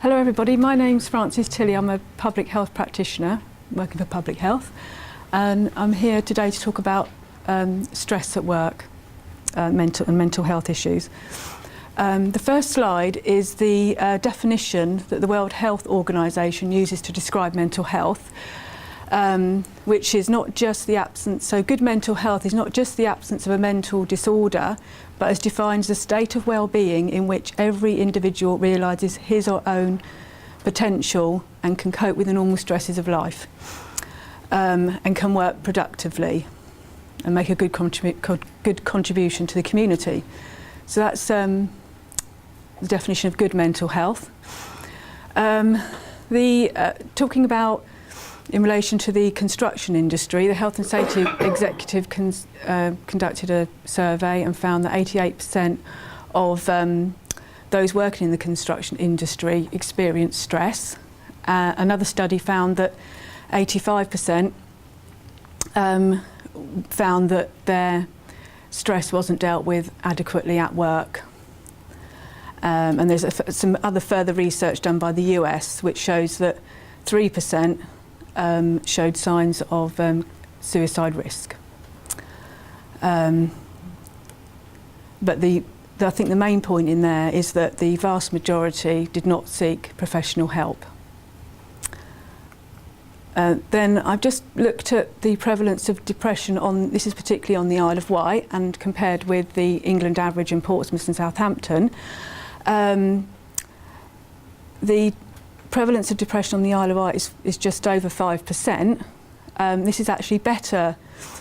Hello everybody, my name's Frances Tilley. I'm a public health practitioner working for Public Health, and I'm here today to talk about stress at work, mental health issues. The first slide is the definition that the World Health Organization uses to describe mental health, which is not just the absence, so good mental health is not just the absence of a mental disorder, but as defines a state of well-being in which every individual realises his or own potential and can cope with the normal stresses of life, and can work productively and make a good contribution to the community. So that's the definition of good mental health. Talking about in relation to the construction industry, the Health and Safety Executive conducted a survey and found that 88% of those working in the construction industry experience stress. Another study found that 85% found that their stress wasn't dealt with adequately at work. And there's some other further research done by the US which shows that 3% showed signs of suicide risk. But I think the main point in there is that the vast majority did not seek professional help. Then I've just looked at the prevalence of depression this is particularly on the Isle of Wight, and compared with the England average in Portsmouth and Southampton. The prevalence of depression on the Isle of Wight is just over 5%. This is actually better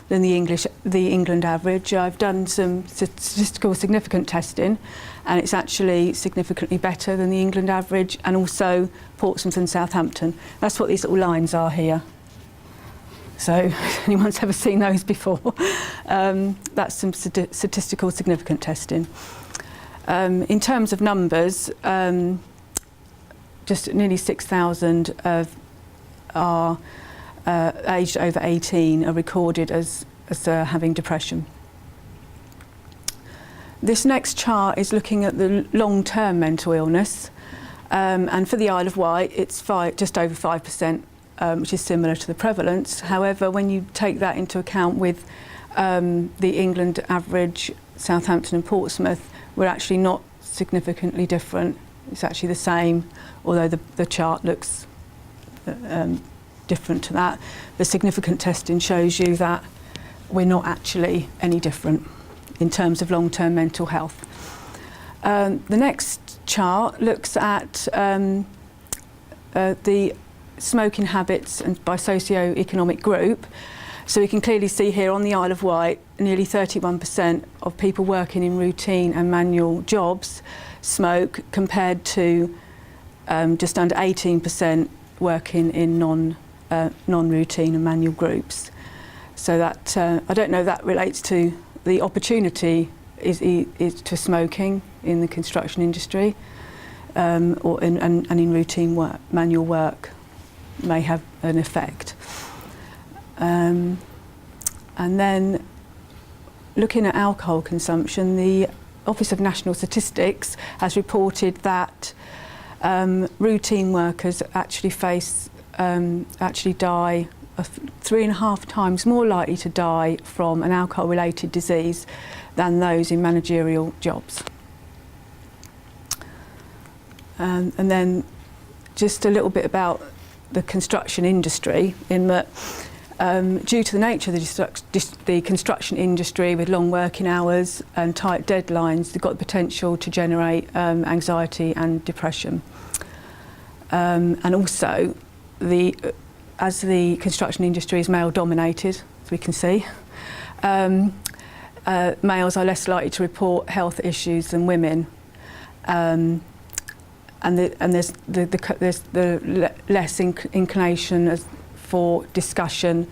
than the England average. I've done some statistical significant testing, and it's actually significantly better than the England average, and also Portsmouth and Southampton. That's what these little lines are here. So if anyone's ever seen those before, that's some statistical significant testing. In terms of numbers, just nearly 6,000 are aged over 18 are recorded as having depression. This next chart is looking at the long-term mental illness, and for the Isle of Wight it's just over 5%, which is similar to the prevalence. However, when you take that into account with the England average, Southampton and Portsmouth, we're actually not significantly different. It's actually the same, although the chart looks different to that. The significant testing shows you that we're not actually any different in terms of long-term mental health. The next chart looks at the smoking habits and by socio-economic group. So we can clearly see here on the Isle of Wight, nearly 31% of people working in routine and manual jobs smoke, compared to just under 18% working in non-routine and manual groups. So that I don't know if that relates to the opportunity is to smoking in the construction industry, or in routine work, manual work may have an effect. And then looking at alcohol consumption, the Office of National Statistics has reported that routine workers actually die 3.5 times more likely to die from an alcohol-related disease than those in managerial jobs. And then just a little bit about the construction industry, in that due to the nature of the construction industry with long working hours and tight deadlines, they've got the potential to generate anxiety and depression. And also, as the construction industry is male dominated, as we can see, males are less likely to report health issues than women. And there's the less inclination for discussion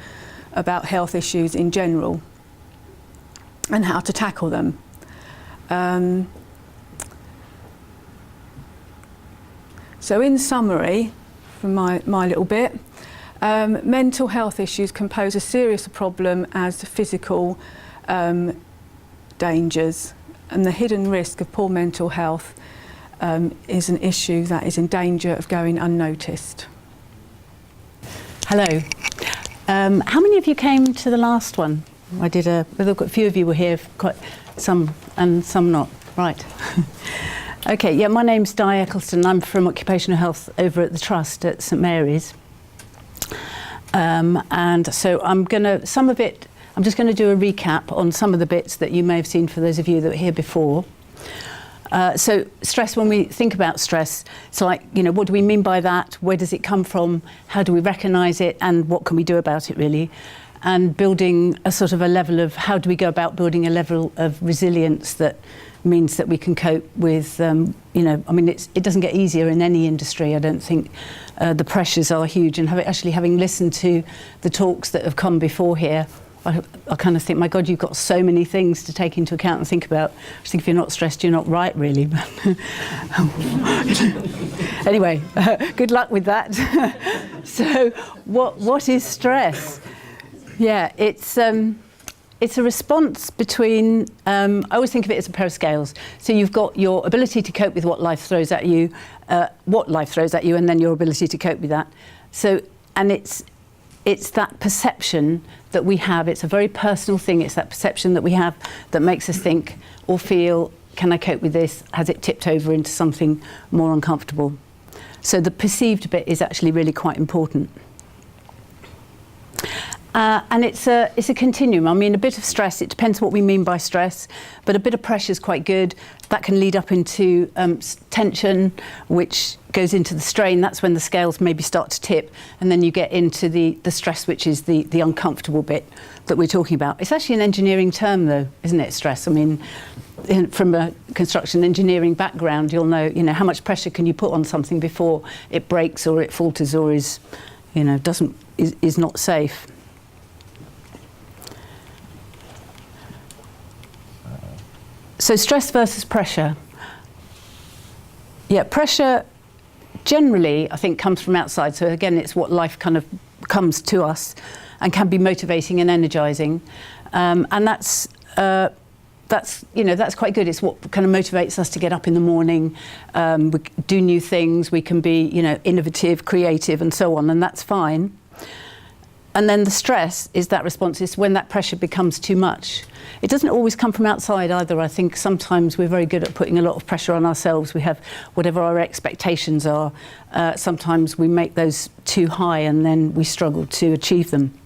about health issues in general and how to tackle them. So in summary, from my little bit, mental health issues can pose as serious a problem as physical dangers, and the hidden risk of poor mental health is an issue that is in danger of going unnoticed. Hello. How many of you came to the last one? We've got a few of you were here, quite some and some not. Right. Okay, yeah, my name's Di Eccleston. I'm from Occupational Health over at the Trust at St Mary's. And so I'm just going to do a recap on some of the bits that you may have seen for those of you that were here before. So stress, when we think about stress, it's like, what do we mean by that? Where does it come from? How do we recognise it? And what can we do about it, really? And building a sort of a level of, how do we go about building a level of resilience that means that we can cope with, it doesn't get easier in any industry. I don't think the pressures are huge. And having listened to the talks that have come before here, I kind of think, my God, you've got so many things to take into account and think about. I just think if you're not stressed, you're not right, really. Anyway, good luck with that. So, what is stress? Yeah, it's a response between. I always think of it as a pair of scales. So you've got your ability to cope with what life throws at you, and then your ability to cope with that. So, and it's that perception that we have. It's a very personal thing. It's that perception that we have that makes us think or feel, can I cope with this? Has it tipped over into something more uncomfortable? So the perceived bit is actually really quite important. And it's a continuum. I mean, a bit of stress, it depends what we mean by stress, but a bit of pressure is quite good. That can lead up into tension, which goes into the strain. That's when the scales maybe start to tip, and then you get into the stress, which is the uncomfortable bit that we're talking about. It's actually an engineering term, though, isn't it, stress? I mean, from a construction engineering background, you'll know, how much pressure can you put on something before it breaks or it falters or is not safe. So stress versus pressure. Yeah, pressure generally, I think, comes from outside. So again, it's what life kind of comes to us and can be motivating and energizing. And that's quite good. It's what kind of motivates us to get up in the morning, we do new things, we can be, innovative, creative, and so on, and that's fine. And then the stress is that response, is when that pressure becomes too much. It doesn't always come from outside either. I think sometimes we're very good at putting a lot of pressure on ourselves. We have whatever our expectations are. Sometimes we make those too high and then we struggle to achieve them.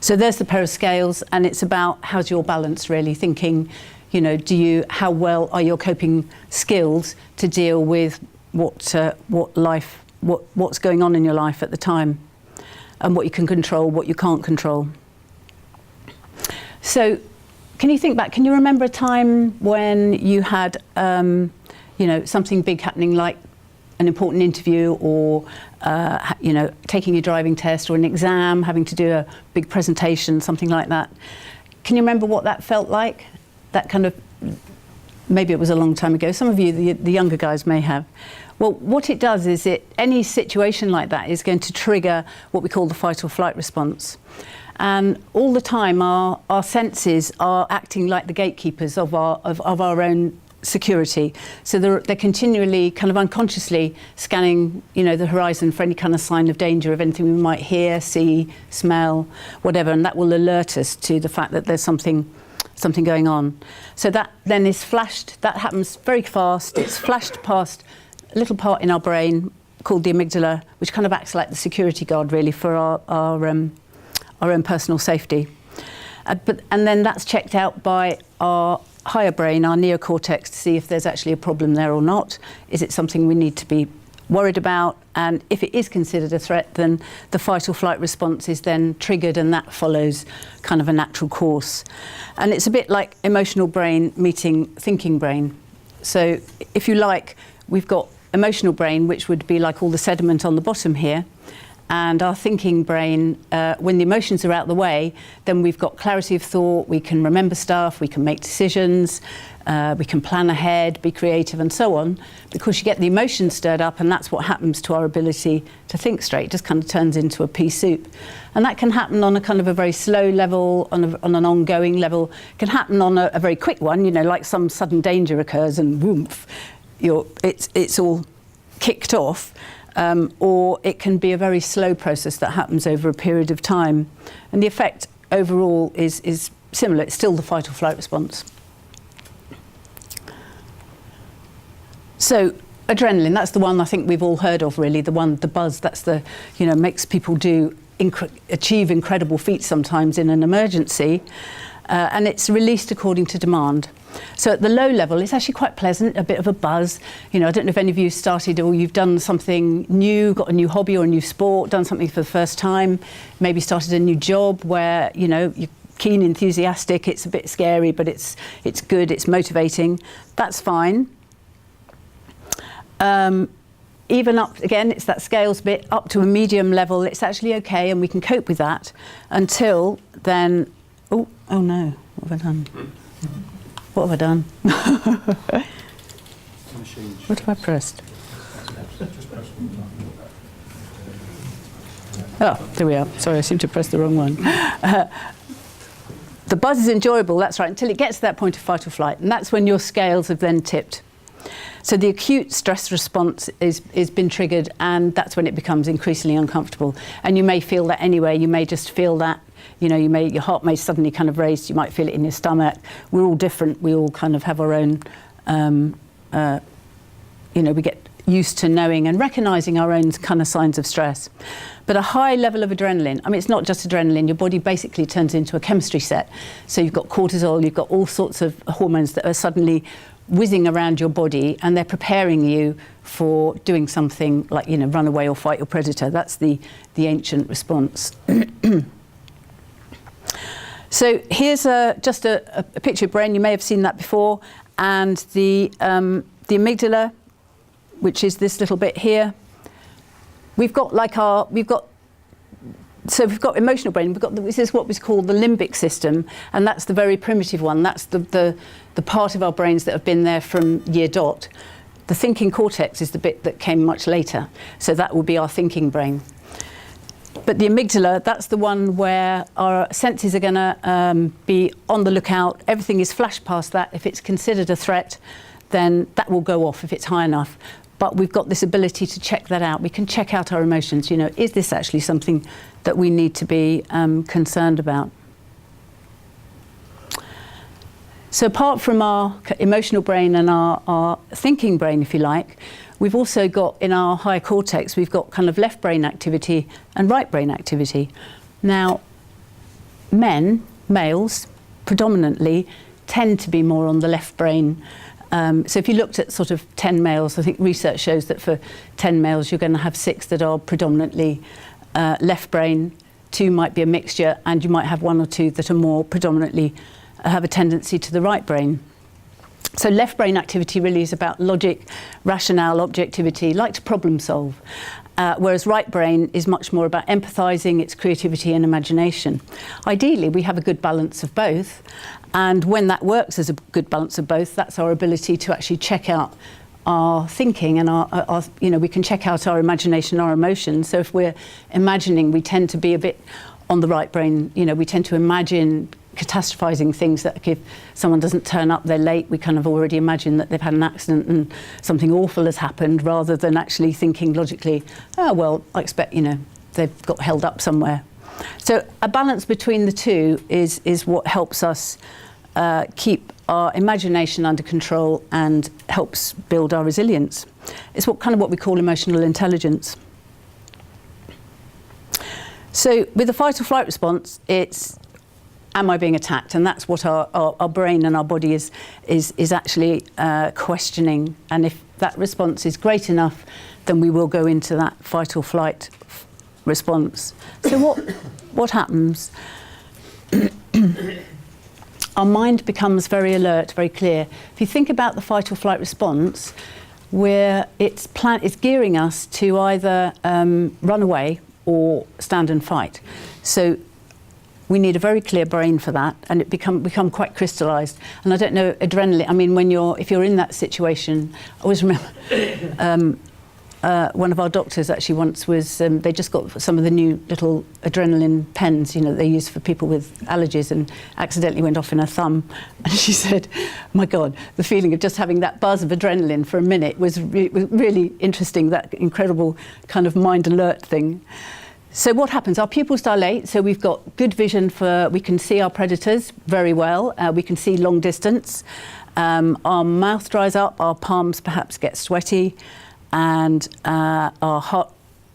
So there's the pair of scales, and it's about how's your balance, really, thinking, how well are your coping skills to deal with what's going on in your life at the time, and what you can control, what you can't control. So can you think back, can you remember a time when you had, something big happening, like an important interview or, taking your driving test or an exam, having to do a big presentation, something like that? Can you remember what that felt like? That kind of, maybe it was a long time ago. Some of you, the younger guys, may have. Well, what it does is any situation like that is going to trigger what we call the fight or flight response. And all the time, our senses are acting like the gatekeepers of our own security. So they're continually, kind of unconsciously scanning, the horizon for any kind of sign of danger, of anything we might hear, see, smell, whatever, and that will alert us to the fact that there's something going on. So that then is flashed. That happens very fast. It's flashed past a little part in our brain called the amygdala, which kind of acts like the security guard, really, for our own personal safety. And then that's checked out by our higher brain, our neocortex, to see if there's actually a problem there or not. Is it something we need to be worried about? And if it is considered a threat, then the fight or flight response is then triggered, and that follows kind of a natural course. And it's a bit like emotional brain meeting thinking brain. So if you like, we've got emotional brain, which would be like all the sediment on the bottom here, and our thinking brain, when the emotions are out of the way, then we've got clarity of thought, we can remember stuff, we can make decisions, we can plan ahead, be creative and so on, because you get the emotions stirred up, and that's what happens to our ability to think straight. It just kind of turns into a pea soup. And that can happen on a kind of a very slow level, on an ongoing level. It can happen on a very quick one, like some sudden danger occurs and whoomph, it's all kicked off. Or it can be a very slow process that happens over a period of time. And the effect overall is similar. It's still the fight or flight response. So adrenaline, that's the one I think we've all heard of, really, the buzz, that's the, makes people achieve incredible feats sometimes in an emergency. And it's released according to demand. So at the low level, it's actually quite pleasant, a bit of a buzz. I don't know if any of you started or you've done something new, got a new hobby or a new sport, done something for the first time, maybe started a new job where, you're keen, enthusiastic, it's a bit scary, but it's good, it's motivating. That's fine. Even up, again, it's that scales bit, up to a medium level, it's actually okay and we can cope with that until then, oh no, what have I done? What have I done? What have I pressed? Oh, there we are. Sorry, I seem to press the wrong one. The buzz is enjoyable, that's right, until it gets to that point of fight or flight, and that's when your scales have then tipped. So the acute stress response is been triggered, and that's when it becomes increasingly uncomfortable. And you may feel that anyway. You may just feel that, your heart may suddenly kind of raise. You might feel it in your stomach. We're all different. We all kind of have our own, we get used to knowing and recognizing our own kind of signs of stress. But a high level of adrenaline, it's not just adrenaline, your body basically turns into a chemistry set. So you've got cortisol, you've got all sorts of hormones that are suddenly whizzing around your body, and they're preparing you for doing something like, run away or fight your predator. That's the ancient response. So here's just a picture of brain. You may have seen that before. And the amygdala, which is this little bit here. We've got emotional brain. This is what we call the limbic system, and that's the very primitive one. That's the part of our brains that have been there from year dot. The thinking cortex is the bit that came much later, so that will be our thinking brain. But the amygdala, that's the one where our senses are going to be on the lookout. Everything is flashed past that. If it's considered a threat, then that will go off if it's high enough. But we've got this ability to check that out. We can check out our emotions. Is this actually something that we need to be concerned about? So apart from our emotional brain and our thinking brain, if you like, we've also got in our higher cortex, we've got kind of left brain activity and right brain activity. Now, males, predominantly, tend to be more on the left brain. So if you looked at sort of 10 males, I think research shows that for 10 males, you're going to have 6 that are predominantly left brain, 2 might be a mixture, and you might have 1 or 2 that are more predominantly have a tendency to the right brain. So left brain activity really is about logic, rationale, objectivity, like to problem solve. Whereas right brain is much more about empathizing, its creativity and imagination. Ideally, we have a good balance of both. And when that works as a good balance of both, that's our ability to actually check out our thinking and our we can check out our imagination, our emotions. So if we're imagining, we tend to be a bit on the right brain. We tend to imagine catastrophizing things, that if someone doesn't turn up, they're late, we kind of already imagine that they've had an accident and something awful has happened, rather than actually thinking logically, oh well, I expect they've got held up somewhere. So a balance between the two is what helps us keep our imagination under control and helps build our resilience. It's what we call emotional intelligence. So with the fight or flight response, it's am I being attacked? And that's what our brain and our body is actually questioning. And if that response is great enough, then we will go into that fight or flight response. So what happens? Our mind becomes very alert, very clear. If you think about the fight or flight response, where it's gearing us to either run away or stand and fight. So we need a very clear brain for that, and it become quite crystallized. And I don't know, adrenaline, I mean, if you're in that situation, I always remember one of our doctors actually once was, they just got some of the new little adrenaline pens, they use for people with allergies, and accidentally went off in her thumb. And she said, my God, the feeling of just having that buzz of adrenaline for a minute was really interesting, that incredible kind of mind alert thing. So what happens? Our pupils dilate, so we've got good vision we can see our predators very well, we can see long distance, our mouth dries up, our palms perhaps get sweaty, and our heart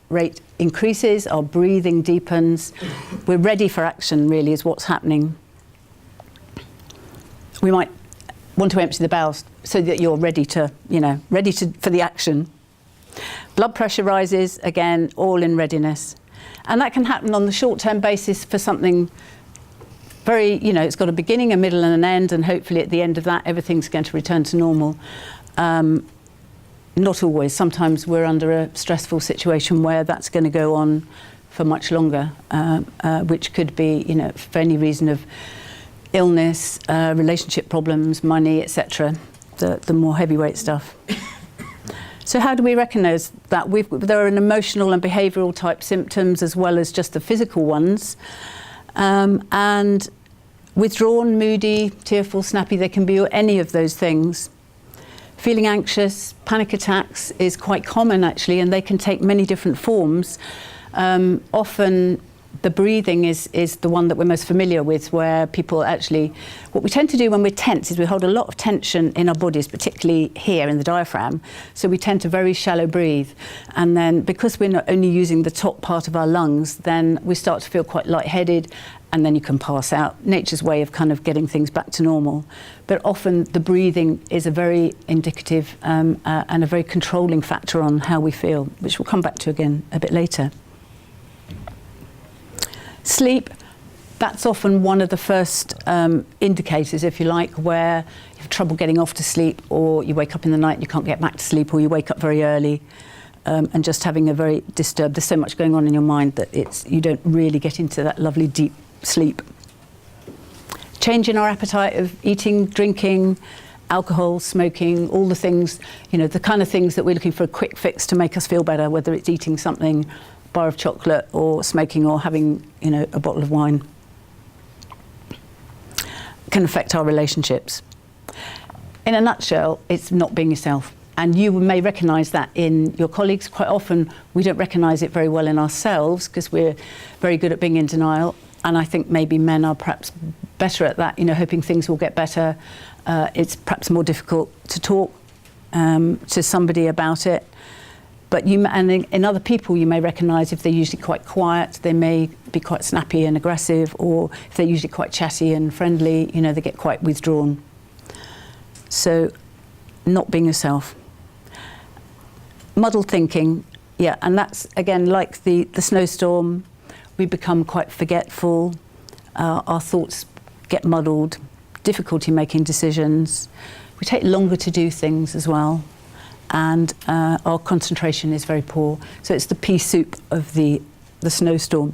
rate increases, our breathing deepens. We're ready for action, really, is what's happening. We might want to empty the bowels so that you're ready for the action. Blood pressure rises, again, all in readiness. And that can happen on the short-term basis for something very, it's got a beginning, a middle and an end, and hopefully at the end of that, everything's going to return to normal. Not always. Sometimes we're under a stressful situation where that's going to go on for much longer, which could be, for any reason of illness, relationship problems, money, etc., the more heavyweight stuff. So how do we recognise that? There are an emotional and behavioural type symptoms as well as just the physical ones. And withdrawn, moody, tearful, snappy, they can be any of those things. Feeling anxious, panic attacks is quite common actually, and they can take many different forms. Often the breathing is the one that we're most familiar with, where people actually, what we tend to do when we're tense is we hold a lot of tension in our bodies, particularly here in the diaphragm. So we tend to very shallow breathe. And then because we're not only using the top part of our lungs, then we start to feel quite lightheaded, and then you can pass out. Nature's way of kind of getting things back to normal. But often the breathing is a very indicative and a very controlling factor on how we feel, which we'll come back to again a bit later. Sleep, that's often one of the first indicators, if you like, where you have trouble getting off to sleep, or you wake up in the night and you can't get back to sleep, or you wake up very early and just having a very disturbed, there's so much going on in your mind that you don't really get into that lovely deep sleep. Change in our appetite of eating, drinking, alcohol, smoking, all the things, the kind of things that we're looking for a quick fix to make us feel better, whether it's eating something, bar of chocolate, or smoking, or having, a bottle of wine. Can affect our relationships. In a nutshell, it's not being yourself. And you may recognise that in your colleagues. Quite often, we don't recognise it very well in ourselves because we're very good at being in denial. And I think maybe men are perhaps better at that, hoping things will get better. It's perhaps more difficult to talk to somebody about it. But in other people, you may recognise if they're usually quite quiet, they may be quite snappy and aggressive, or if they're usually quite chatty and friendly, they get quite withdrawn. So, not being yourself. Muddled thinking, yeah, and that's, again, like the snowstorm, we become quite forgetful, our thoughts get muddled, difficulty making decisions, we take longer to do things as well. And our concentration is very poor. So it's the pea soup of the snowstorm.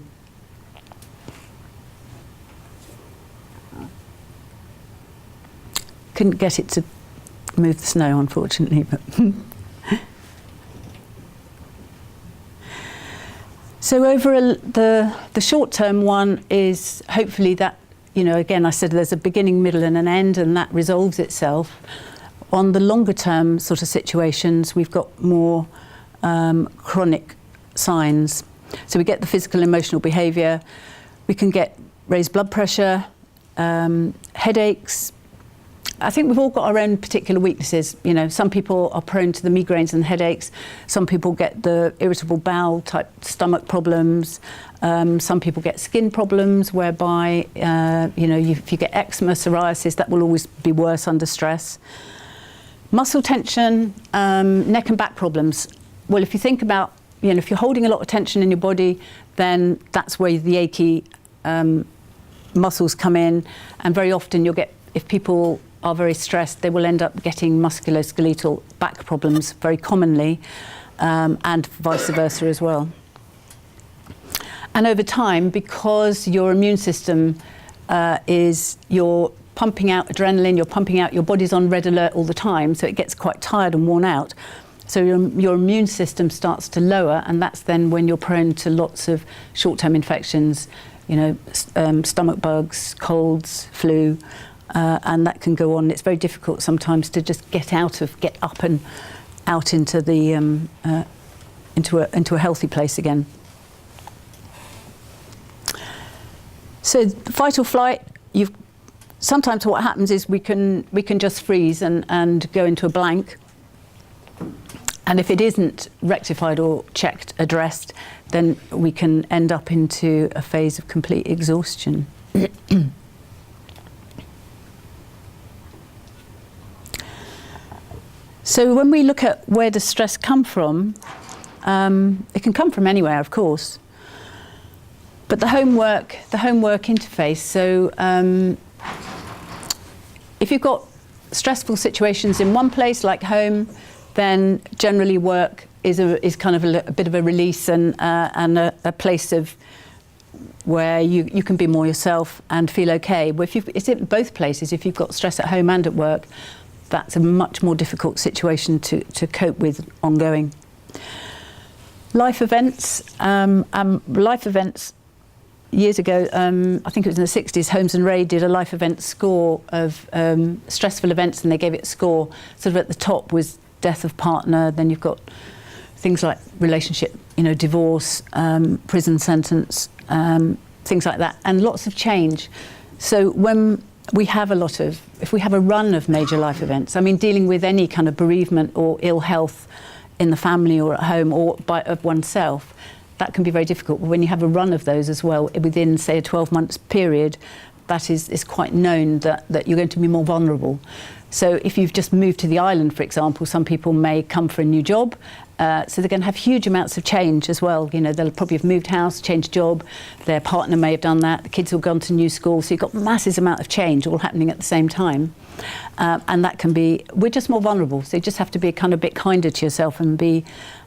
Couldn't get it to move the snow, unfortunately. But so over the short-term one is hopefully that, again, I said there's a beginning, middle and an end, and that resolves itself. On the longer term sort of situations, we've got more chronic signs. So we get the physical, emotional behaviour. We can get raised blood pressure, headaches. I think we've all got our own particular weaknesses. Some people are prone to the migraines and headaches. Some people get the irritable bowel type stomach problems. Some people get skin problems whereby, if you get eczema, psoriasis, that will always be worse under stress. Muscle tension, neck and back problems. Well, if you think about, if you're holding a lot of tension in your body, then that's where the achy muscles come in. And very often you'll get, if people are very stressed, they will end up getting musculoskeletal back problems very commonly, and vice versa as well. And over time, because your immune system you're pumping out adrenaline, you're pumping out, your body's on red alert all the time, so it gets quite tired and worn out. So your immune system starts to lower, and that's then when you're prone to lots of short-term infections, stomach bugs, colds, flu, and that can go on. It's very difficult sometimes to just get up and out into the into a healthy place again. So fight or flight, sometimes what happens is we can just freeze and go into a blank. And if it isn't rectified or checked, addressed, then we can end up into a phase of complete exhaustion. So when we look at where does stress come from, it can come from anywhere, of course. But the homework interface, so if you've got stressful situations in one place, like home, then generally work is kind of a bit of a release and a place of where you can be more yourself and feel okay. But it's in both places. If you've got stress at home and at work, that's a much more difficult situation to cope with ongoing. Life events. Years ago, I think it was in the 60s, Holmes and Ray did a life event score of stressful events, and they gave it a score. Sort of at the top was death of partner, then you've got things like relationship, divorce, prison sentence, things like that, and lots of change. So when we have if we have a run of major life events, I mean, dealing with any kind of bereavement or ill health in the family or at home or of oneself, that can be very difficult. But when you have a run of those as well, within, say, a 12-month period, that is quite known that you're going to be more vulnerable. So if you've just moved to the island, for example, some people may come for a new job, so they're going to have huge amounts of change as well. They'll probably have moved house, changed job, their partner may have done that, the kids will have gone to new school, so you've got massive amount of change all happening at the same time. And that can be, we're just more vulnerable, so you just have to be kind of a bit kinder to yourself and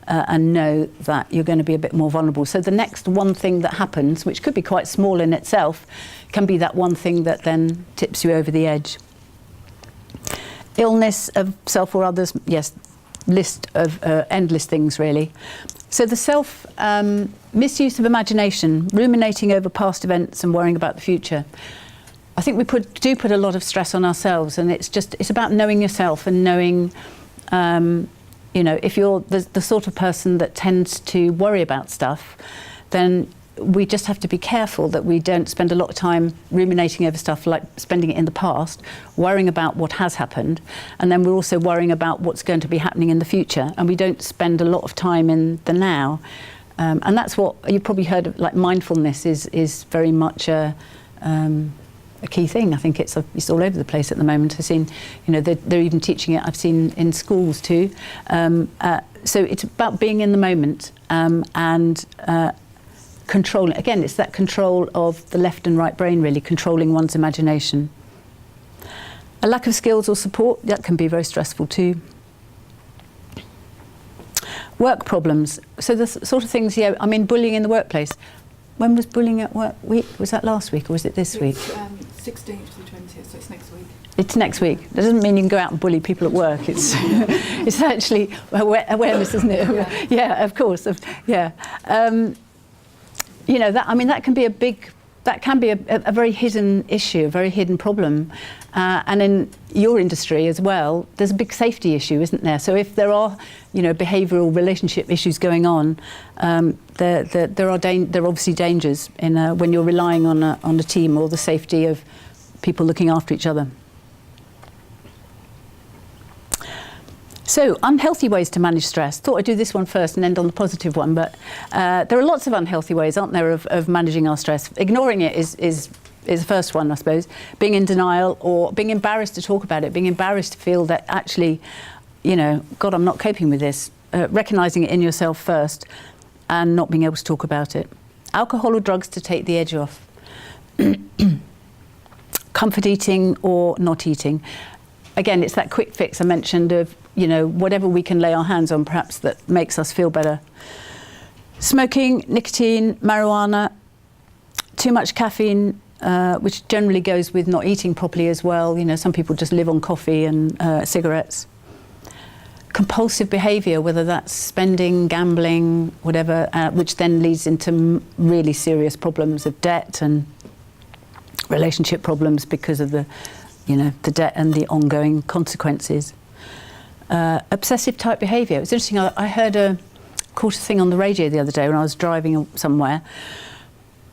and know that you're going to be a bit more vulnerable. So the next one thing that happens, which could be quite small in itself, can be that one thing that then tips you over the edge. Illness of self or others, yes, list of endless things really. So the misuse of imagination, ruminating over past events and worrying about the future. I think we do put a lot of stress on ourselves, and it's about knowing yourself and knowing, if you're the sort of person that tends to worry about stuff, then we just have to be careful that we don't spend a lot of time ruminating over stuff, like spending it in the past, worrying about what has happened, and then we're also worrying about what's going to be happening in the future, and we don't spend a lot of time in the now. And that's what you've probably heard of, like mindfulness is very much a key thing. I think it's all over the place at the moment. I've seen, they're even teaching it. I've seen in schools too. So it's about being in the moment and controlling. Again, it's that control of the left and right brain, really, controlling one's imagination. A lack of skills or support, that can be very stressful too. Work problems. So the sort of things, bullying in the workplace. When was bullying at work week? Was that last week or was it this week? 16th to the 20th, so it's next week. It's next week. That doesn't mean you can go out and bully people at work. It's it's actually awareness, isn't it? Yeah, of course. Yeah. That can be a very hidden issue, a very hidden problem. And in your industry as well, there's a big safety issue, isn't there? So if there are, behavioural relationship issues going on, there are obviously dangers in when you're relying on a team or the safety of people looking after each other. So, unhealthy ways to manage stress. Thought I'd do this one first and end on the positive one, but there are lots of unhealthy ways, aren't there, of managing our stress. Ignoring it is the first one, I suppose. Being in denial or being embarrassed to talk about it, being embarrassed to feel that actually, God, I'm not coping with this. Recognising it in yourself first and not being able to talk about it. Alcohol or drugs to take the edge off. Comfort eating or not eating. Again, it's that quick fix I mentioned of, whatever we can lay our hands on perhaps that makes us feel better. Smoking, nicotine, marijuana, too much caffeine, which generally goes with not eating properly as well. You know, some people just live on coffee and cigarettes. Compulsive behaviour, whether that's spending, gambling, whatever, which then leads into really serious problems of debt and relationship problems because of the debt and the ongoing consequences. Obsessive type behaviour. It's interesting, I heard caught a thing on the radio the other day when I was driving somewhere,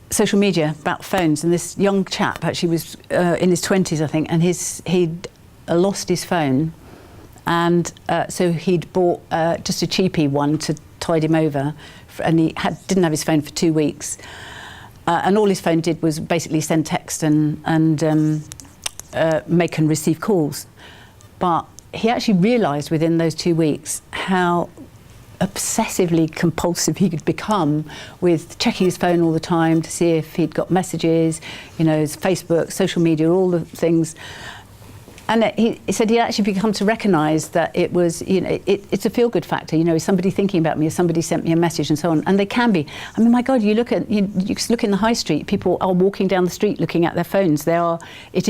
social media about phones, and this young chap actually was in his 20s, I think, and he'd lost his phone, and so he'd bought just a cheapie one to tide him over, and he didn't have his phone for 2 weeks, and all his phone did was basically send text and make and receive calls. But he actually realised within those 2 weeks how obsessively compulsive he could become with checking his phone all the time to see if he'd got messages, his Facebook, social media, all the things. And he said he'd actually become to recognise that it was, it's a feel-good factor. Is somebody thinking about me? Or somebody sent me a message, and so on. And they can be. I mean, my God, you just look in the high street. People are walking down the street looking at their phones. It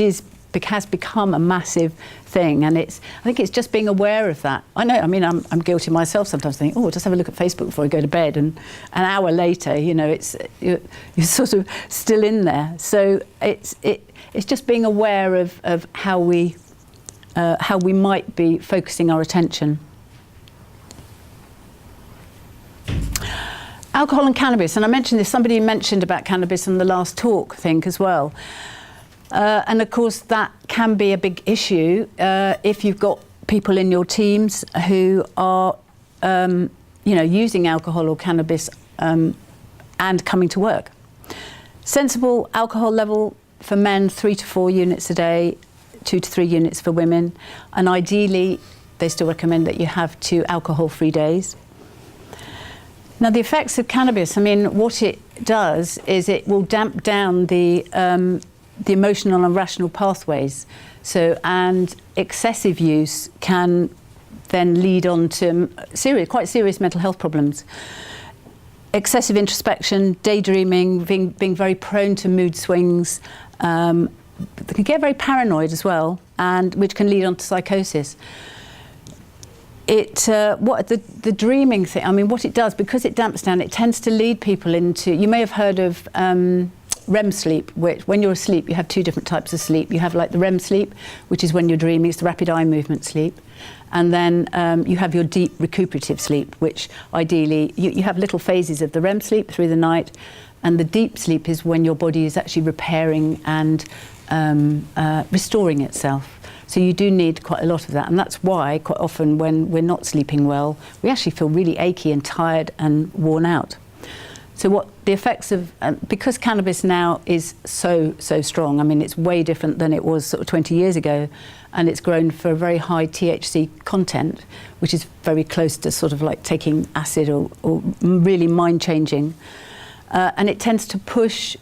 has become a massive thing, and I think it's just being aware of that. I know. I mean, I'm guilty myself sometimes. Thinking, I'll just have a look at Facebook before I go to bed, and an hour later, you're sort of still in there. So it's just being aware of how we might be focusing our attention. Alcohol and cannabis, and I mentioned this. Somebody mentioned about cannabis in the last talk, I think, as well. And of course, that can be a big issue if you've got people in your teams who are, using alcohol or cannabis and coming to work. Sensible alcohol level for men, 3 to 4 units a day, 2 to 3 units for women, and ideally, they still recommend that you have 2 alcohol-free days. Now, the effects of cannabis, I mean, what it does is it will damp down the emotional and rational pathways. And excessive use can then lead on to quite serious mental health problems. Excessive introspection, daydreaming, being very prone to mood swings. They can get very paranoid as well, and which can lead on to psychosis. The dreaming thing, I mean, what it does, because it damps down, it tends to lead people into, you may have heard of REM sleep, which when you're asleep, you have 2 different types of sleep. You have like the REM sleep, which is when you're dreaming, it's the rapid eye movement sleep. And then you have your deep recuperative sleep, which ideally, you have little phases of the REM sleep through the night. And the deep sleep is when your body is actually repairing and restoring itself. So you do need quite a lot of that. And that's why quite often when we're not sleeping well, we actually feel really achy and tired and worn out. So what the effects of, because cannabis now is so strong, I mean, it's way different than it was sort of 20 years ago, and it's grown for a very high THC content, which is very close to sort of like taking acid or really mind-changing. And it tends to push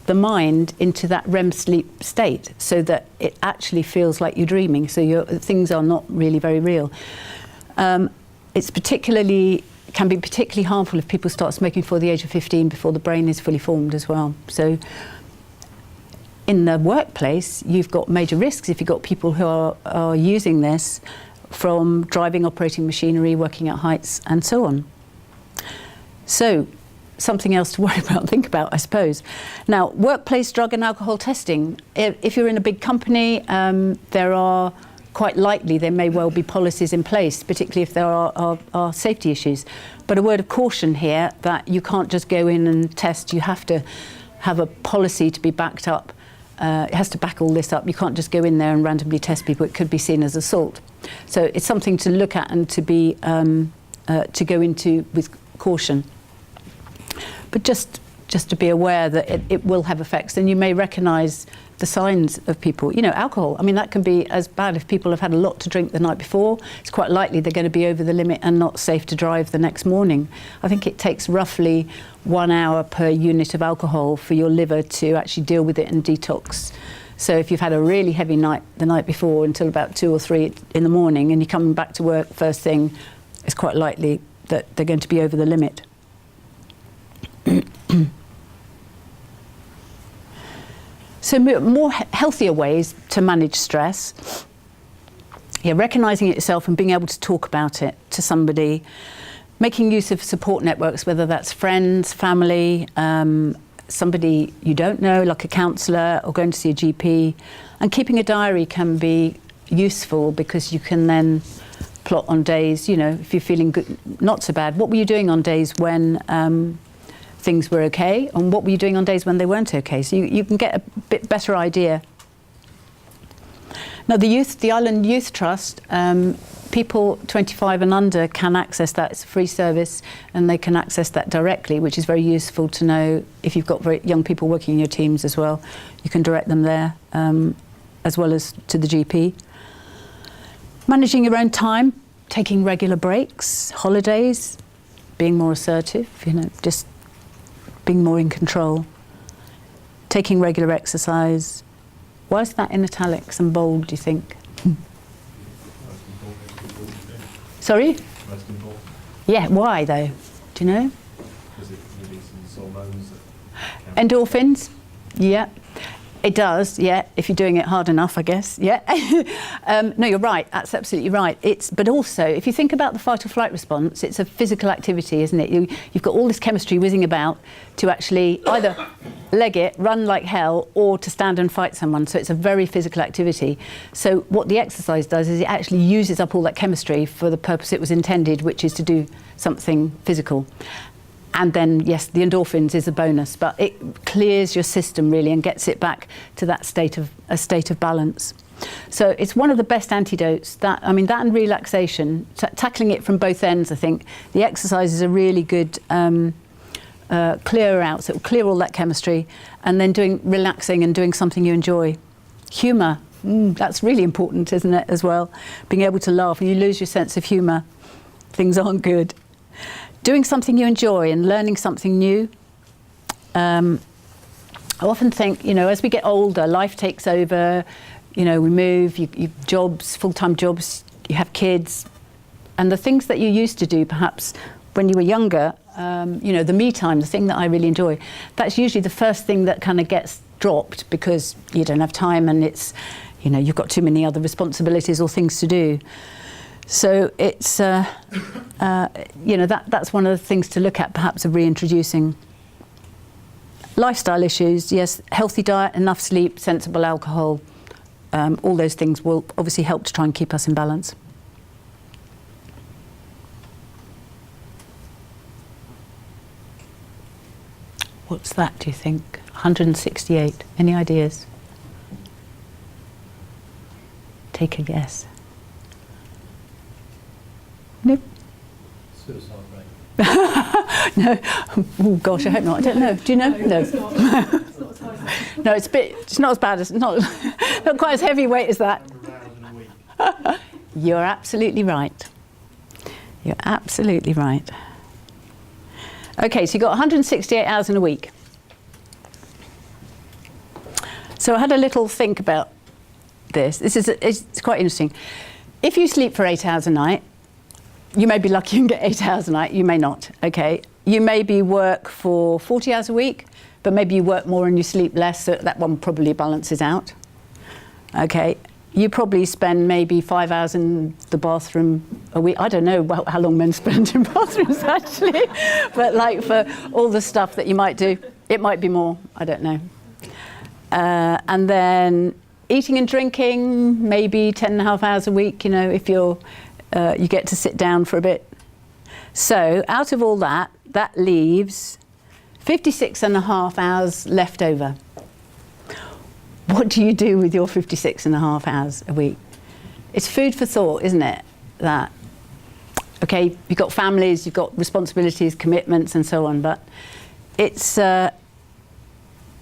the mind into that REM sleep state so that it actually feels like you're dreaming, so things are not really very real. It's can be particularly harmful if people start smoking before the age of 15, before the brain is fully formed as well. So in the workplace, you've got major risks if you've got people who are using this, from driving, operating machinery, working at heights, and so on. So something else to worry about and think about, I suppose. Now, workplace drug and alcohol testing. If you're in a big company, there may well be policies in place, particularly if there are safety issues. But a word of caution here, that you can't just go in and test. You have to have a policy to be backed up. It has to back all this up. You can't just go in there and randomly test people. It could be seen as assault. So it's something to look at and to be to go into with caution. But just to be aware that it will have effects, and you may recognise the signs of people. Alcohol, I mean, that can be as bad if people have had a lot to drink the night before. It's quite likely they're going to be over the limit and not safe to drive the next morning. I think it takes roughly 1 hour per unit of alcohol for your liver to actually deal with it and detox. So if you've had a really heavy night the night before until about 2 or 3 in the morning, and you're coming back to work first thing, it's quite likely that they're going to be over the limit. So more healthier ways to manage stress. Yeah, recognising it yourself and being able to talk about it to somebody, making use of support networks, whether that's friends, family, somebody you don't know, like a counsellor, or going to see a GP. And keeping a diary can be useful because you can then plot on days, you know, if you're feeling good, not so bad. What were you doing on days when things were okay, and what were you doing on days when they weren't okay? So you can get a bit better idea. Now the Island Youth Trust, people 25 and under can access that. It's a free service and they can access that directly, which is very useful to know if you've got very young people working in your teams as well. You can direct them there as well as to the GP. Managing your own time, taking regular breaks, holidays, being more assertive, you know, just being more in control. Taking regular exercise. Why is that in italics and bold, do you think? Sorry? Most important. Yeah, why though? Do you know? Because it releases hormones that Endorphins? Yeah. It does, yeah, if you're doing it hard enough, I guess, yeah. No, you're right, that's absolutely right. But also, if you think about the fight or flight response, it's a physical activity, isn't it? You've got all this chemistry whizzing about to actually either leg it, run like hell, or to stand and fight someone. So it's a very physical activity. So what the exercise does is it actually uses up all that chemistry for the purpose it was intended, which is to do something physical. And then, yes, the endorphins is a bonus, but it clears your system really and gets it back to that state of balance. So it's one of the best antidotes. That and relaxation, tackling it from both ends. I think the exercise is a really good clearer out. So it will clear all that chemistry, and then relaxing and doing something you enjoy. Humour, that's really important, isn't it? As well, being able to laugh. When you lose your sense of humour, things aren't good. Doing something you enjoy and learning something new. I often think, you know, as we get older, life takes over, you know, we move, you jobs, full-time jobs, you have kids, and the things that you used to do perhaps when you were younger, you know, the me time, the thing that I really enjoy, that's usually the first thing that kind of gets dropped because you don't have time and it's, you know, you've got too many other responsibilities or things to do. So it's, you know, that's one of the things to look at, perhaps, of reintroducing. Lifestyle issues, yes, healthy diet, enough sleep, sensible alcohol, all those things will obviously help to try and keep us in balance. What's that, do you think? 168, any ideas? Take a guess. Nope. suicide rate. No. Oh gosh, I hope not. I don't know. Do you know? No. No, it's not as bad as not quite as heavyweight as that. You're absolutely right. You're absolutely right. Okay, so you've got 168 hours in a week. So I had a little think about this. It's quite interesting. If you sleep for 8 hours a night, you may be lucky and get 8 hours a night, you may not, okay? You maybe work for 40 hours a week, but maybe you work more and you sleep less, so that one probably balances out, okay? You probably spend maybe 5 hours in the bathroom a week. I don't know how long men spend in bathrooms actually, but like for all the stuff that you might do, it might be more, I don't know. And then eating and drinking, maybe 10.5 hours a week, you know, if you get to sit down for a bit. So out of all that, that leaves 56.5 hours left over. What do you do with your 56.5 hours a week? It's food for thought, isn't it? That, okay, you've got families, you've got responsibilities, commitments and so on, but it's a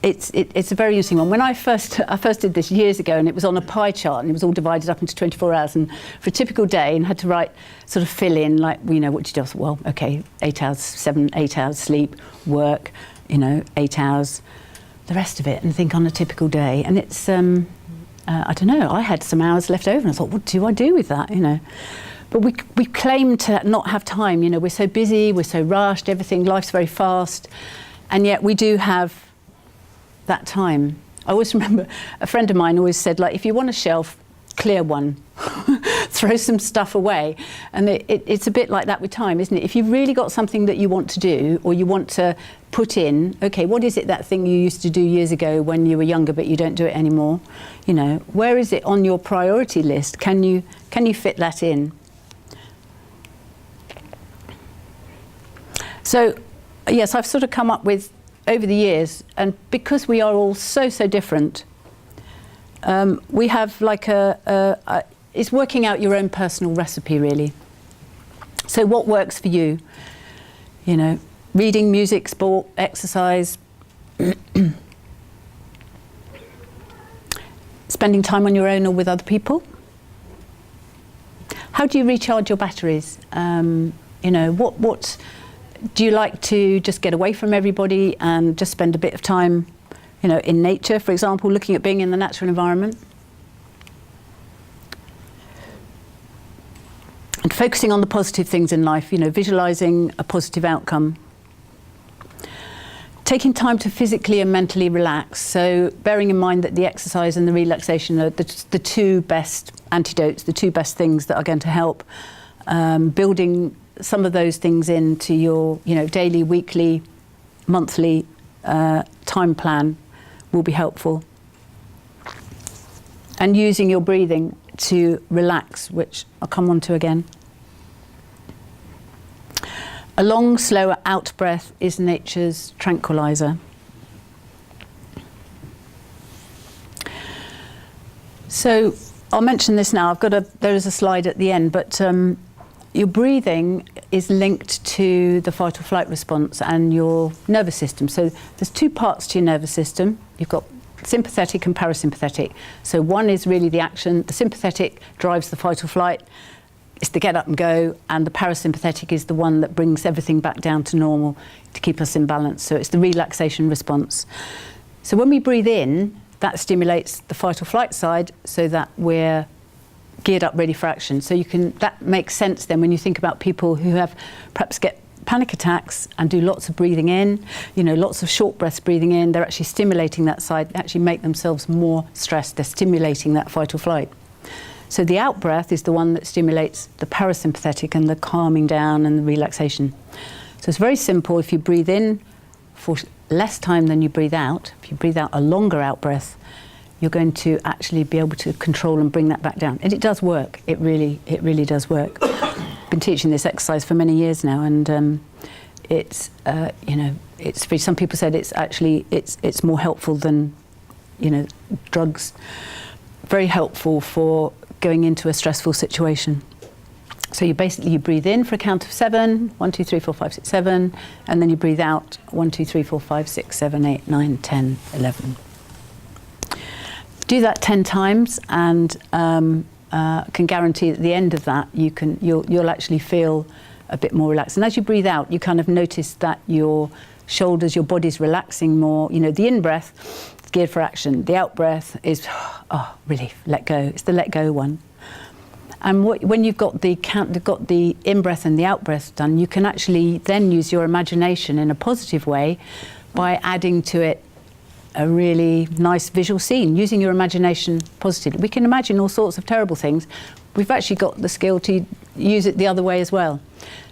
very interesting one. When I first did this years ago, and it was on a pie chart, and it was all divided up into 24 hours, and for a typical day, and had to write, sort of fill in, like, you know, what do you do? I thought, well, okay, 8 hours sleep, work, you know, 8 hours, the rest of it, and think on a typical day. And it's, I don't know, I had some hours left over, and I thought, what do I do with that, you know? But we claim to not have time, you know, we're so busy, we're so rushed, everything, life's very fast, and yet we do have that time. I always remember a friend of mine always said, like, if you want a shelf, clear one, throw some stuff away. And it's a bit like that with time, isn't it? If you've really got something that you want to do or you want to put in, okay, what is it, that thing you used to do years ago when you were younger but you don't do it anymore? You know, where is it on your priority list? Can you fit that in? So, yes, I've sort of come up with, over the years, and because we are all so different, we have like it's working out your own personal recipe, really. So what works for you? You know, reading, music, sport, exercise, spending time on your own or with other people. How do you recharge your batteries? You know, what do you like to just get away from everybody and just spend a bit of time, you know, in nature, for example, looking at being in the natural environment? And focusing on the positive things in life, you know, visualizing a positive outcome. Taking time to physically and mentally relax. So bearing in mind that the exercise and the relaxation are the two best antidotes, the two best things that are going to help building some of those things into your, you know, daily, weekly, monthly time plan will be helpful. And using your breathing to relax, which I'll come on to again. A long, slower out breath is nature's tranquilizer. So I'll mention this now. There is a slide at the end, but your breathing is linked to the fight or flight response and your nervous system. So there's two parts to your nervous system. You've got sympathetic and parasympathetic. So one is really the action. The sympathetic drives the fight or flight. It's the get up and go. And the parasympathetic is the one that brings everything back down to normal to keep us in balance. So it's the relaxation response. So when we breathe in, that stimulates the fight or flight side so that we're geared up, ready for action. So that makes sense then when you think about people who have perhaps get panic attacks and do lots of breathing in, you know, lots of short breaths breathing in, they're actually stimulating that side, they actually make themselves more stressed, they're stimulating that fight or flight. So the out breath is the one that stimulates the parasympathetic and the calming down and the relaxation. So it's very simple. If you breathe in for less time than you breathe out, if you breathe out a longer out breath, you're going to actually be able to control and bring that back down. And it does work. It really does work. I've been teaching this exercise for many years now, and it's you know, it's for some people said it's more helpful than, you know, drugs. Very helpful for going into a stressful situation. So you breathe in for a count of 7, 1, 2, 3, 4, 5, 6, 7, and then you breathe out 1, 2, 3, 4, 5, 6, 7, 8, 9, 10, 11. Do that 10 times, and can guarantee at the end of that you'll actually feel a bit more relaxed. And as you breathe out, you kind of notice that your shoulders, your body's relaxing more. You know, the in-breath is geared for action. The out-breath is, relief, let go. It's the let go one. And when you've got the in-breath and the out-breath done, you can actually then use your imagination in a positive way by adding to it a really nice visual scene, using your imagination positively. We can imagine all sorts of terrible things. We've actually got the skill to use it the other way as well.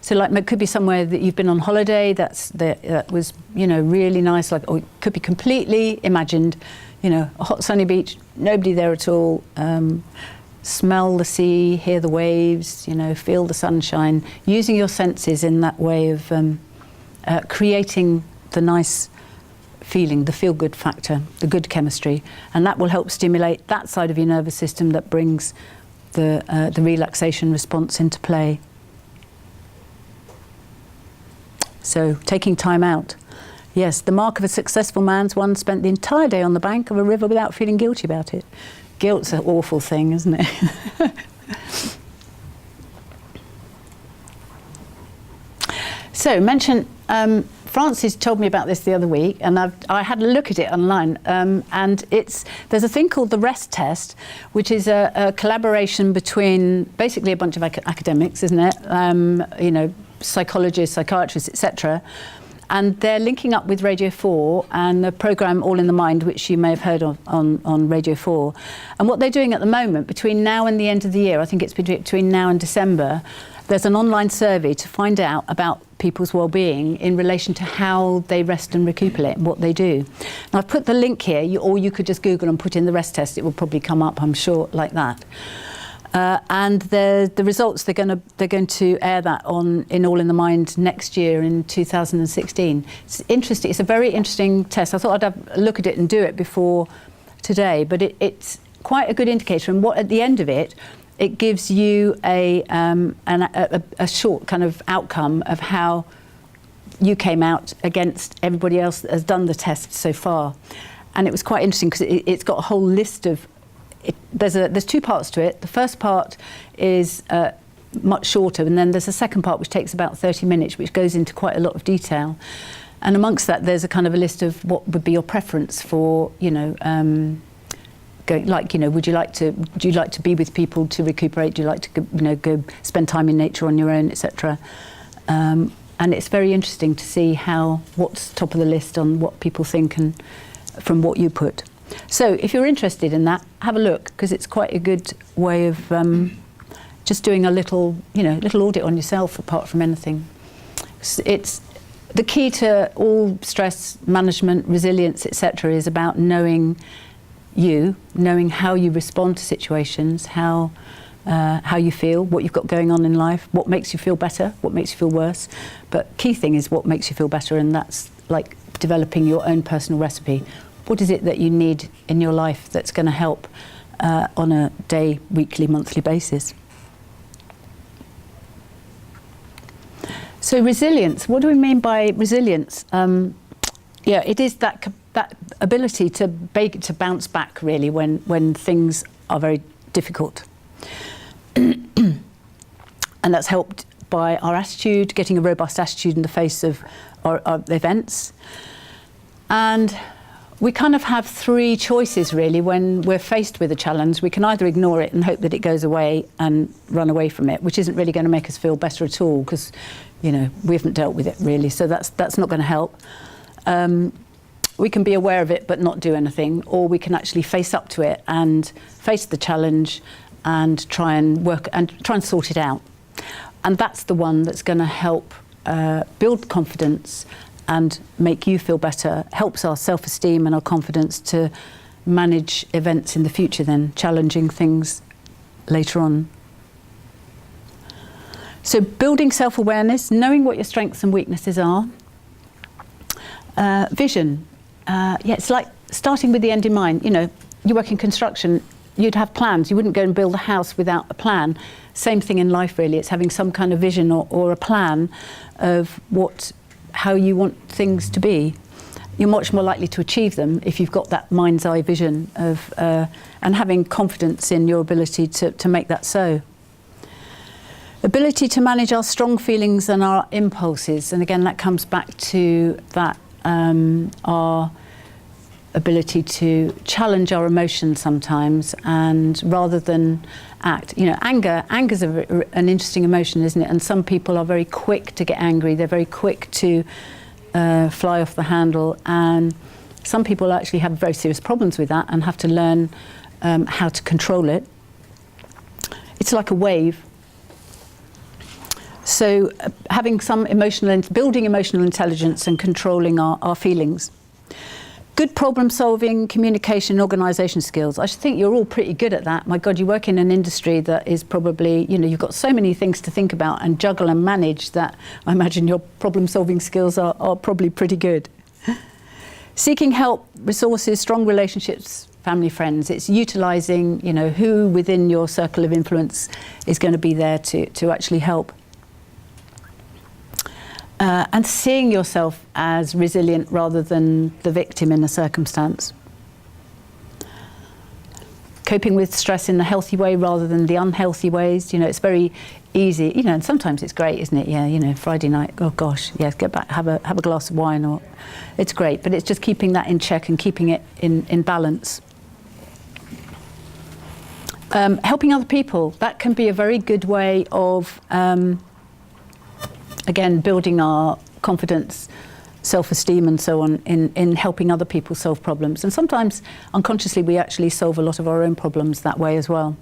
So like it could be somewhere that you've been on holiday that was, you know, really nice, like, or it could be completely imagined, you know, a hot sunny beach, nobody there at all, smell the sea, hear the waves, you know, feel the sunshine, using your senses in that way of creating the nice feeling, the feel-good factor, the good chemistry, and that will help stimulate that side of your nervous system that brings the relaxation response into play. So taking time out. Yes, the mark of a successful man's one spent the entire day on the bank of a river without feeling guilty about it. Guilt's an awful thing, isn't it? So mention Francis told me about this the other week, and I had a look at it online, and there's a thing called the REST test, which is a collaboration between basically a bunch of academics, isn't it? You know, psychologists, psychiatrists, etc. And they're linking up with Radio 4 and the programme All in the Mind, which you may have heard of on Radio 4. And what they're doing at the moment, between now and the end of the year, I think it's between now and December, there's an online survey to find out about people's well-being in relation to how they rest and recuperate and what they do. And I've put the link here, or you could just Google and put in the rest test. It will probably come up, I'm sure, like that. And the results, they're going to air that in All in the Mind next year in 2016. It's interesting. It's a very interesting test. I thought I'd have a look at it and do it before today, but it's quite a good indicator. And what at the end of it, it gives you a short kind of outcome of how you came out against everybody else that has done the test so far. And it was quite interesting because it's got a whole list of. There's two parts to it. The first part is much shorter, and then there's a second part which takes about 30 minutes, which goes into quite a lot of detail. And amongst that, there's a kind of a list of what would be your preference for, do you like to be with people to recuperate? Do you like to go spend time in nature on your own, etc. And it's very interesting to see what's top of the list on what people think and from what you put. So if you're interested in that, have a look, because it's quite a good way of just doing a little audit on yourself apart from anything. It's the key to all stress management, resilience, etc. is about knowing how you respond to situations, how you feel, what you've got going on in life, what makes you feel better, what makes you feel worse. But key thing is what makes you feel better, and that's like developing your own personal recipe. What is it that you need in your life that's going to help on a day, weekly, monthly basis? So resilience, what do we mean by resilience? It is that ability to bounce back really when things are very difficult. And that's helped by our attitude, getting a robust attitude in the face of our events. And we kind of have three choices really when we're faced with a challenge. We can either ignore it and hope that it goes away and run away from it, which isn't really going to make us feel better at all because, we haven't dealt with it really, so that's not going to help. We can be aware of it but not do anything, or we can actually face up to it and face the challenge and try and sort it out. And that's the one that's going to help build confidence and make you feel better, helps our self-esteem and our confidence to manage events in the future then, challenging things later on. So building self-awareness, knowing what your strengths and weaknesses are. Vision, it's like starting with the end in mind. You work in construction, you'd have plans. You wouldn't go and build a house without a plan. Same thing in life really, it's having some kind of vision or a plan of how you want things to be. You're much more likely to achieve them if you've got that mind's eye vision of and having confidence in your ability to make that so. Ability to manage our strong feelings and our impulses, and again that comes back to that our ability to challenge our emotions sometimes, and rather than act. Anger's an interesting emotion, isn't it? And some people are very quick to get angry. They're very quick to fly off the handle, and some people actually have very serious problems with that and have to learn how to control it. It's like a wave. So having some building emotional intelligence and controlling our feelings. Good problem solving, communication, organisation skills. I think you're all pretty good at that. My God, you work in an industry that is probably, you've got so many things to think about and juggle and manage that I imagine your problem solving skills are probably pretty good. Seeking help, resources, strong relationships, family, friends. It's utilising, who within your circle of influence is going to be there to actually help. And seeing yourself as resilient rather than the victim in a circumstance. Coping with stress in the healthy way rather than the unhealthy ways. It's very easy, and sometimes it's great, isn't it? Yeah, Friday night, oh gosh, yes, get back, have a glass of wine, or it's great, but it's just keeping that in check and keeping it in balance. Helping other people, that can be a very good way of again, building our confidence self-esteem and so on in helping other people solve problems. And sometimes unconsciously we actually solve a lot of our own problems that way as well.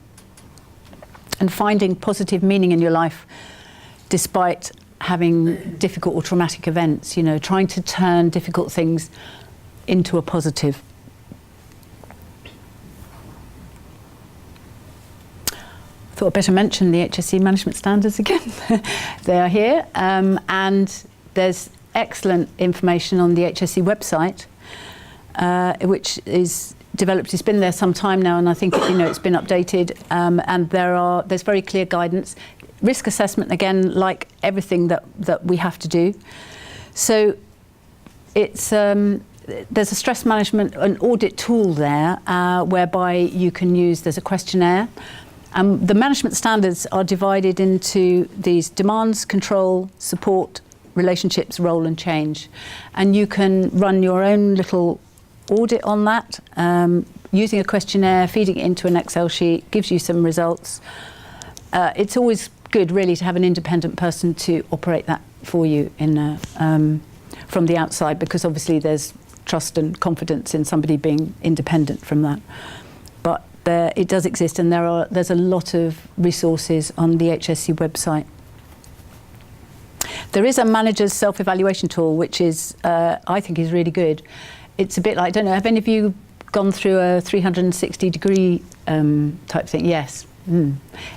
And finding positive meaning in your life despite having difficult or traumatic events, you know, trying to turn difficult things into a positive. Thought I'd better mention the HSE management standards again. They are here, and there's excellent information on the HSE website, which is developed. It's been there some time now, and I think it's been updated. And there's very clear guidance. Risk assessment, again, like everything that we have to do. So it's there's a stress management, an audit tool there, whereby you can use. There's a questionnaire. The management standards are divided into these: demands, control, support, relationships, role and change. And you can run your own little audit on that, using a questionnaire, feeding it into an Excel sheet, gives you some results. It's always good really to have an independent person to operate that for you from the outside, because obviously there's trust and confidence in somebody being independent from that. But it does exist, and there's a lot of resources on the HSE website. There is a manager's self-evaluation tool, which is, I think, is really good. It's a bit like, I don't know, have any of you gone through a 360-degree type thing? Yes.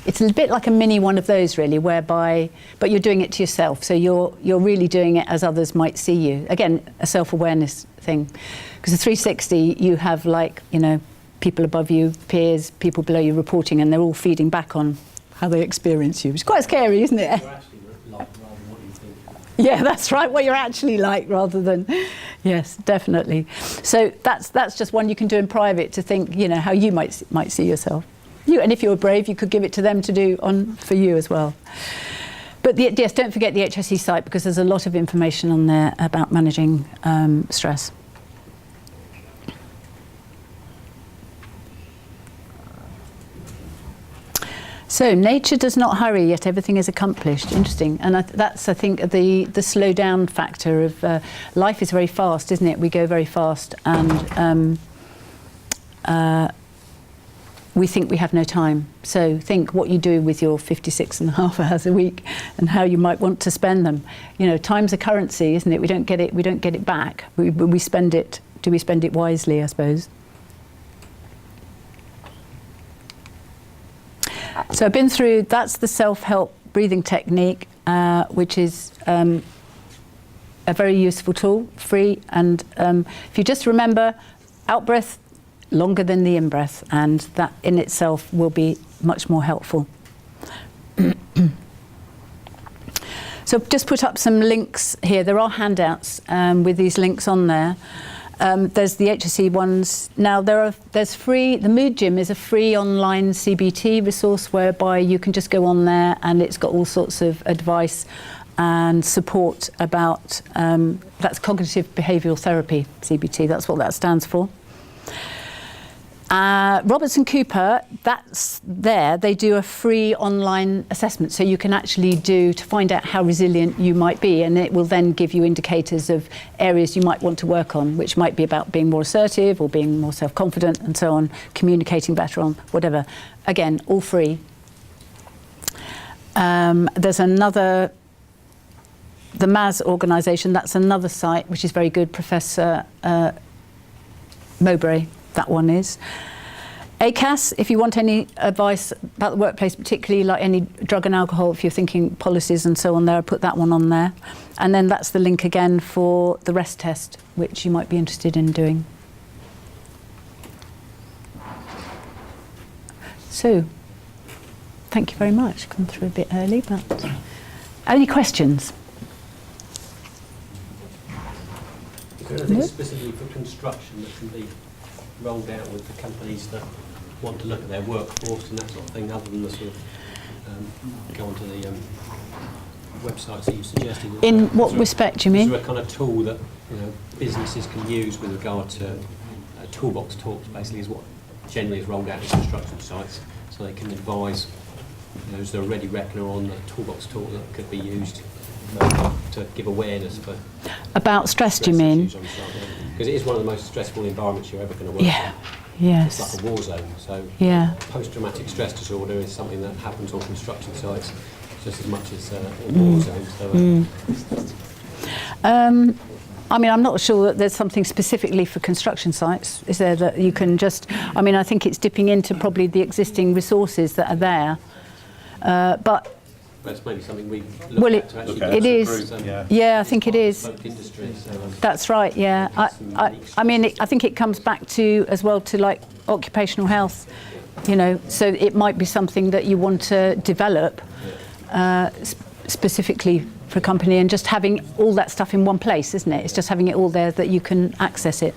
It's a bit like a mini one of those, really, but you're doing it to yourself. So you're really doing it as others might see you. Again, a self-awareness thing. Because a 360, you have people above you, peers, people below you reporting, and they're all feeding back on how they experience you. It's quite scary, isn't it? You're actually like rather than what you think. Yeah, that's right. What you're actually like, rather than, yes, definitely. So that's just one you can do in private, to think, how you might see yourself. And if you were brave, you could give it to them to do for you as well. But yes, don't forget the HSE site, because there's a lot of information on there about managing stress. So nature does not hurry, yet everything is accomplished. Interesting. And that's, I think, the slow down factor of life is very fast, isn't it? We go very fast, and we think we have no time. So think what you do with your 56.5 hours a week and how you might want to spend them. Time's a currency, isn't it? We don't get it back. We spend it. Do we spend it wisely, I suppose? So I've been through, that's the self-help breathing technique, which is a very useful tool, free. And if you just remember, out-breath longer than the in-breath, and that in itself will be much more helpful. So just put up some links here. There are handouts with these links on there. There's the HSE ones. Now there's free, the Mood Gym is a free online CBT resource whereby you can just go on there, and it's got all sorts of advice and support about, that's cognitive behavioural therapy, CBT, that's what that stands for. Robertson Cooper, that's there. They do a free online assessment, so you can actually to find out how resilient you might be, and it will then give you indicators of areas you might want to work on, which might be about being more assertive or being more self-confident and so on, communicating better on whatever. Again, all free. There's another, the MAS organisation, that's another site which is very good, Professor Mowbray. That one is. ACAS, if you want any advice about the workplace, particularly like any drug and alcohol, if you're thinking policies and so on there, I put that one on there. And then that's the link again for the REST test, which you might be interested in doing. So, thank you very much. Come through a bit early, but any questions? Is there anything specifically for construction that can be rolled out with the companies that want to look at their workforce and that sort of thing, other than the sort of go onto the websites that you suggested? In what respect do you mean? Is there a kind of tool that businesses can use with regard to toolbox talks? Basically, is what generally is rolled out in construction sites, so they can advise. Is there a ready reckoner on the toolbox talk that could be used to give awareness for About stress, do you mean? Because it is one of the most stressful environments you're ever going to work Yeah. in. Yes. It's like a war zone. So Yeah. post-traumatic stress disorder is something that happens on construction sites just as much as in war zones. So, I mean, I'm not sure that there's something specifically for construction sites, is there, that you can just... I mean, I think it's dipping into probably the existing resources that are there. But that's maybe something we look Well, at to actually it is. Yeah, I think it is. Folk industry, so, That's right, yeah. I mean, I think it comes back to, as well, to like occupational health, you know, so it might be something that you want to develop specifically for a company, and just having all that stuff in one place, isn't it? It's just having it all there that you can access it.